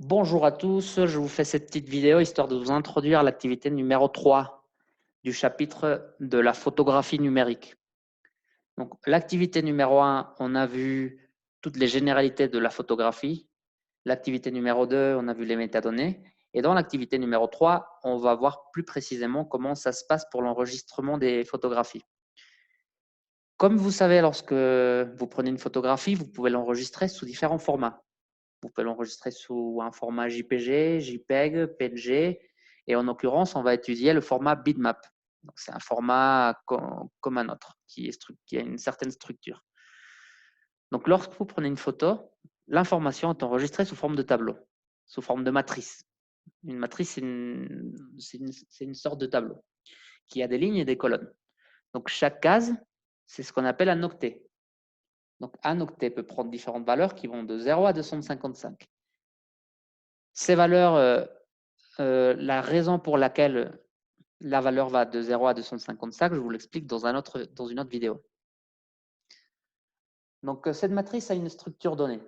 Bonjour à tous, je vous fais cette petite vidéo histoire de vous introduire à l'activité numéro 3 du chapitre de la photographie numérique. Donc, l'activité numéro 1, on a vu toutes les généralités de la photographie. L'activité numéro 2, on a vu les métadonnées. Et dans l'activité numéro 3, on va voir plus précisément comment ça se passe pour l'enregistrement des photographies. Comme vous savez, lorsque vous prenez une photographie, vous pouvez l'enregistrer sous différents formats. Vous pouvez l'enregistrer sous un format JPG, JPEG, PNG. Et en l'occurrence, on va étudier le format bitmap. C'est un format comme un autre, qui a une certaine structure. Donc, lorsque vous prenez une photo, l'information est enregistrée sous forme de tableau, sous forme de matrice. Une matrice, c'est une sorte de tableau qui a des lignes et des colonnes. Donc, chaque case, c'est ce qu'on appelle un octet. Donc, un octet peut prendre différentes valeurs qui vont de 0 à 255. Ces valeurs, la raison pour laquelle la valeur va de 0 à 255, je vous l'explique dans une autre vidéo. Donc, cette matrice a une structure donnée,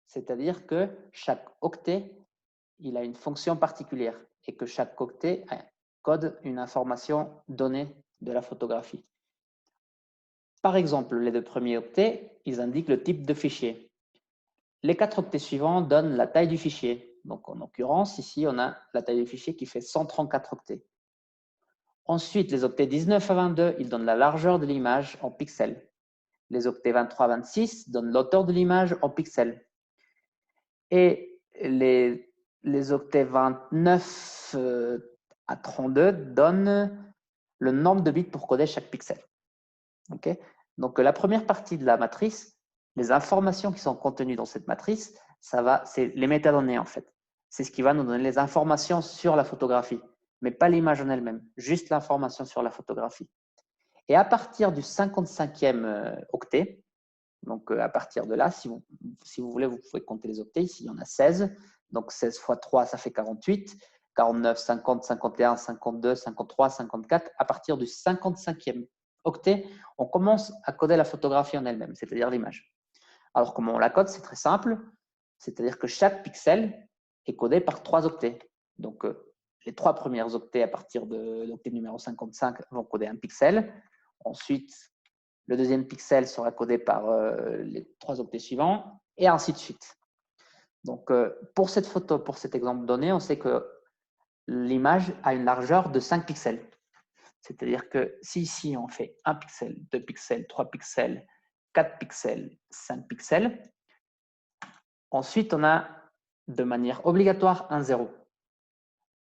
c'est-à-dire que chaque octet, il a une fonction particulière et que chaque octet code une information donnée de la photographie. Par exemple, les deux premiers octets, ils indiquent le type de fichier. Les 4 octets suivants donnent la taille du fichier. Donc, en l'occurrence, ici, on a la taille du fichier qui fait 134 octets. Ensuite, les octets 19 à 22, ils donnent la largeur de l'image en pixels. Les octets 23 à 26 donnent l'auteur de l'image en pixels. Et les octets 29 à 32 donnent le nombre de bits pour coder chaque pixel. Okay. Donc, la première partie de la matrice, les informations qui sont contenues dans cette matrice, c'est les métadonnées en fait. C'est ce qui va nous donner les informations sur la photographie, mais pas l'image en elle-même, juste l'information sur la photographie. Et à partir du 55e octet, donc à partir de là, si vous voulez, vous pouvez compter les octets. Ici, il y en a 16. Donc 16 fois 3, ça fait 48. 49, 50, 51, 52, 53, 54. À partir du 55e octet, on commence à coder la photographie en elle-même, c'est-à-dire l'image. Alors, comment on la code? C'est très simple. C'est-à-dire que chaque pixel est codé par 3 octets. Donc, les 3 premières octets à partir de l'octet numéro 55 vont coder un pixel. Ensuite, le deuxième pixel sera codé par les 3 octets suivants, et ainsi de suite. Donc, pour cette photo, pour cet exemple donné, on sait que l'image a une largeur de 5 pixels. C'est-à-dire que si ici on fait 1 pixel, 2 pixels, 3 pixels, 4 pixels, 5 pixels, ensuite on a de manière obligatoire un 0.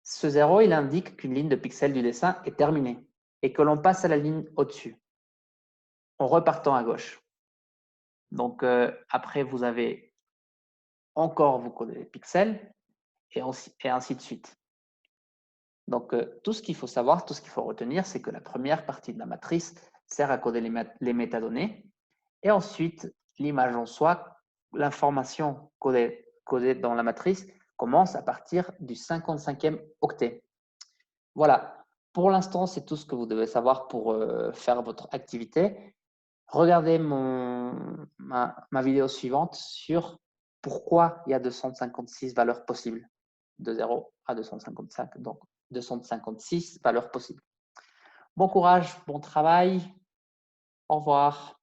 Ce 0, il indique qu'une ligne de pixels du dessin est terminée et que l'on passe à la ligne au-dessus, en repartant à gauche. Donc, après, vous avez encore, vous codez les pixels et ainsi de suite. Donc, tout ce qu'il faut savoir, tout ce qu'il faut retenir, c'est que la première partie de la matrice sert à coder les métadonnées et ensuite, l'image en soi, l'information codée dans la matrice commence à partir du 55e octet. Voilà, pour l'instant, c'est tout ce que vous devez savoir pour faire votre activité. Regardez ma vidéo suivante sur pourquoi il y a 256 valeurs possibles, de 0 à 255, donc 256 valeurs possibles. Bon courage, bon travail, au revoir.